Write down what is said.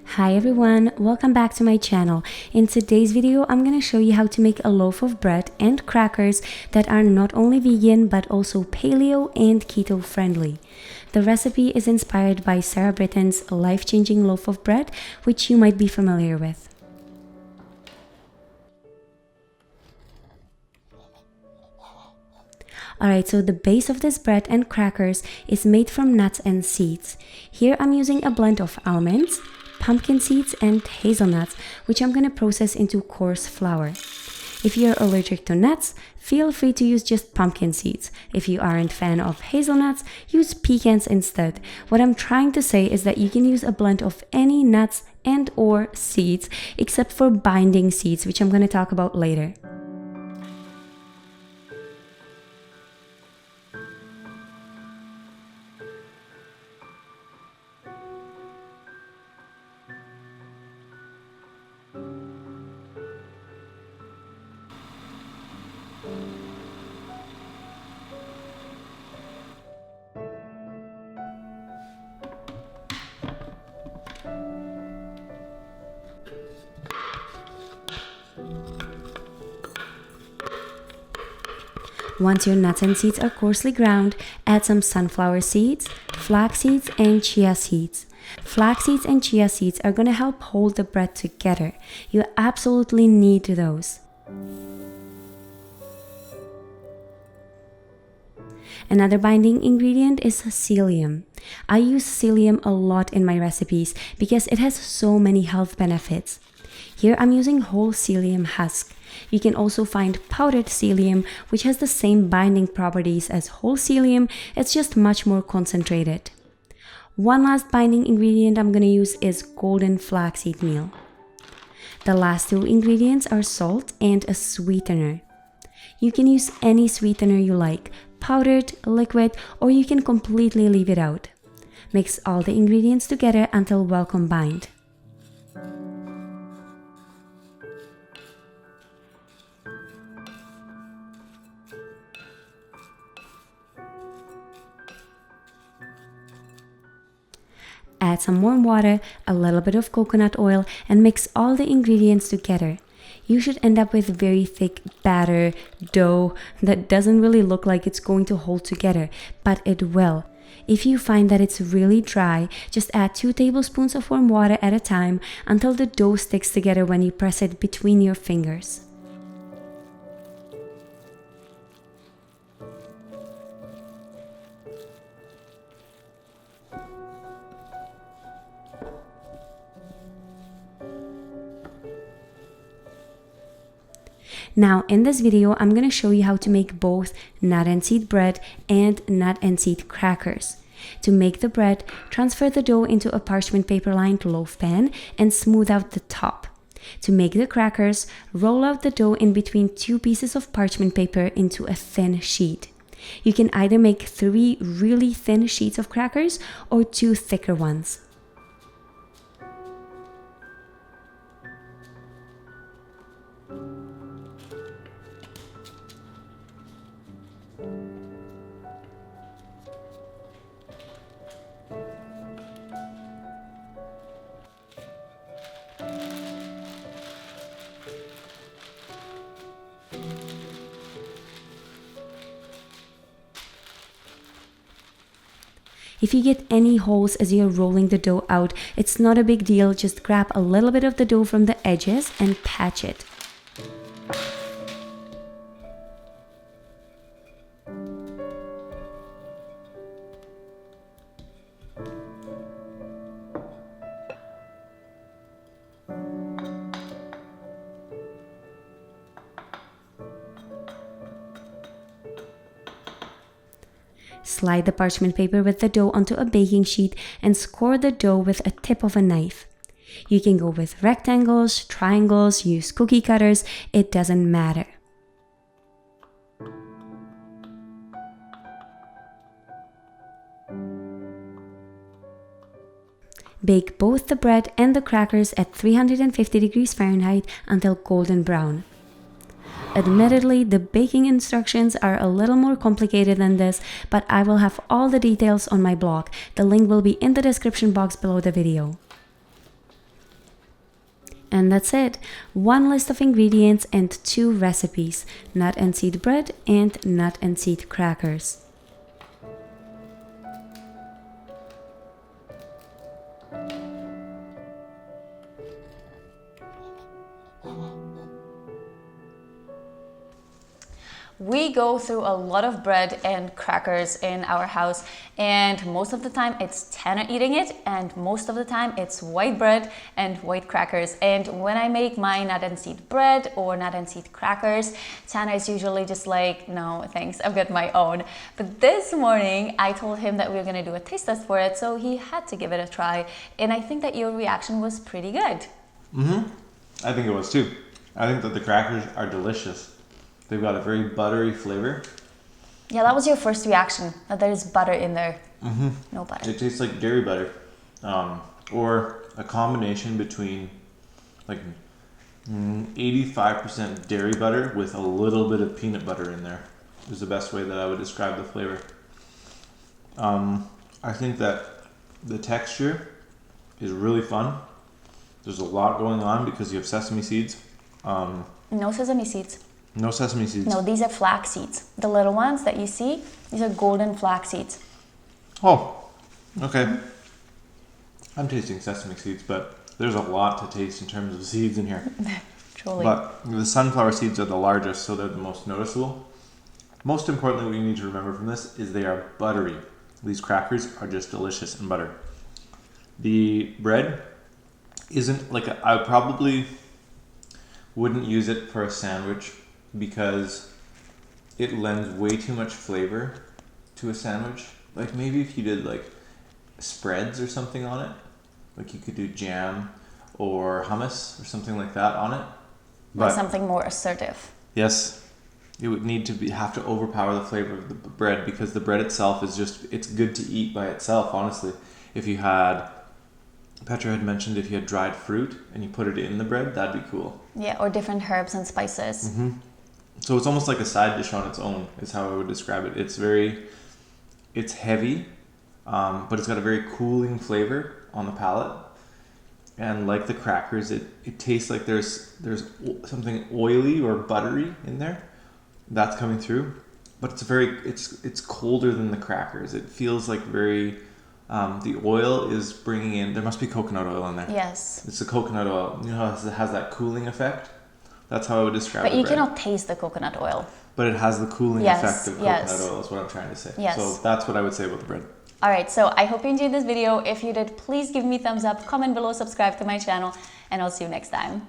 Hi everyone, welcome back to my channel. In today's video, I'm going to show you how to make a loaf of bread and crackers that are not only vegan but also paleo and keto friendly. The recipe is inspired by Sarah Britton's life-changing loaf of bread, which you might be familiar with. Alright, so the base of this bread and crackers is made from nuts and seeds. Here I'm using a blend of almonds, pumpkin seeds, and hazelnuts, which I'm going to process into coarse flour. If you're allergic to nuts, feel free to use just pumpkin seeds. If you aren't a fan of hazelnuts, use pecans instead. What I'm trying to say is that you can use a blend of any nuts and or seeds, except for binding seeds, which I'm going to talk about later. Once your nuts and seeds are coarsely ground, add some sunflower seeds, flax seeds, and chia seeds. Flax seeds and chia seeds are going to help hold the bread together. You absolutely need those. Another binding ingredient is psyllium. I use psyllium a lot in my recipes because it has so many health benefits. Here I'm using whole psyllium husk. You can also find powdered psyllium, which has the same binding properties as whole psyllium, it's just much more concentrated. One last binding ingredient I'm going to use is golden flaxseed meal. The last two ingredients are salt and a sweetener. You can use any sweetener you like, powdered, liquid, or you can completely leave it out. Mix all the ingredients together until well combined. Add some warm water, a little bit of coconut oil, and mix all the ingredients together. You should end up with very thick batter, dough that doesn't really look like it's going to hold together, but it will. If you find that it's really dry, just add 2 tablespoons of warm water at a time until the dough sticks together when you press it between your fingers. Now in this video, I'm going to show you how to make both nut and seed bread and nut and seed crackers. To make the bread, transfer the dough into a parchment paper lined loaf pan and smooth out the top. To make the crackers, roll out the dough in between 2 pieces of parchment paper into a thin sheet. You can either make 3 really thin sheets of crackers or 2 thicker ones. If you get any holes as you're rolling the dough out, it's not a big deal, just grab a little bit of the dough from the edges and patch it. Slide the parchment paper with the dough onto a baking sheet and score the dough with a tip of a knife. You can go with rectangles, triangles, use cookie cutters, it doesn't matter. Bake both the bread and the crackers at 350 degrees Fahrenheit until golden brown. Admittedly, the baking instructions are a little more complicated than this, but I will have all the details on my blog. The link will be in the description box below the video. And that's it. 1 list of ingredients and 2 recipes: nut and seed bread and nut and seed crackers. We go through a lot of bread and crackers in our house, and most of the time it's Tanner eating it, and most of the time it's white bread and white crackers. And when I make my nut and seed bread or nut and seed crackers, Tanner is usually just like, no thanks, I've got my own. But this morning I told him that we were gonna do a taste test for it, so he had to give it a try, and I think that your reaction was pretty good. I think it was too. I think that the crackers are delicious. They've got a very buttery flavor. Yeah, that was your first reaction, that there's butter in there. No butter. It tastes like dairy butter, or a combination between like 85% dairy butter with a little bit of peanut butter in there. Is the best way that I would describe the flavor. I think that the texture is really fun. There's a lot going on because you have sesame seeds. No sesame seeds. No sesame seeds. No, these are flax seeds. The little ones that you see, these are golden flax seeds. Oh, okay. I'm tasting sesame seeds, but there's a lot to taste in terms of seeds in here. Truly. But the sunflower seeds are the largest, so they're the most noticeable. Most importantly, what you need to remember from this is they are buttery. These crackers are just delicious and butter. The bread isn't like I probably wouldn't use it for a sandwich because it lends way too much flavor to a sandwich. Like maybe if you did like spreads or something on it, like you could do jam or hummus or something like that on it. Or something more assertive. Yes, it would need to have to overpower the flavor of the bread, because the bread itself is just, it's good to eat by itself, honestly. If you had, Petra had mentioned if you had dried fruit and you put it in the bread, that'd be cool. Yeah, or different herbs and spices. So it's almost like a side dish on its own is how I would describe it. It's heavy, but it's got a very cooling flavor on the palate. And like the crackers, it tastes like there's something oily or buttery in there that's coming through. But it's colder than the crackers. It feels like very, the oil is bringing in, there must be coconut oil in there. Yes. It's the coconut oil. You know how it has that cooling effect? That's how I would describe it. But you cannot taste the coconut oil. But it has the cooling effect of coconut oil is what I'm trying to say. Yes. So that's what I would say about the bread. Alright, so I hope you enjoyed this video. If you did, please give me a thumbs up, comment below, subscribe to my channel, and I'll see you next time.